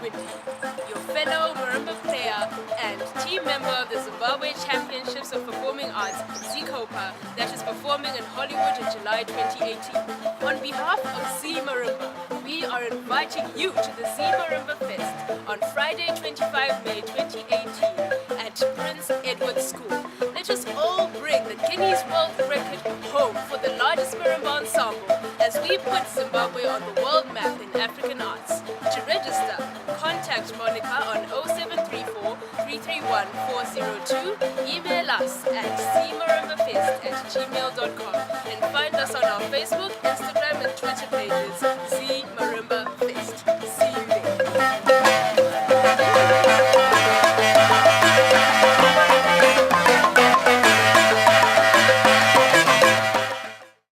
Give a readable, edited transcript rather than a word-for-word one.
Gwindi, your fellow marimba player and team member of the Zimbabwe Championships of Performing Arts, ZICOPA, that is performing in Hollywood in July 2018. On behalf of Z Marimba, we are inviting you to the Z Marimba Fest on Friday 25 May 2018 at Prince Edward School. Let us all bring the Guinness World Record home for the largest marimba ensemble as we put Zimbabwe on the world map in African arts. To register, contact Monica on 0734 331 402, email us at cmarimbafest@gmail.com and find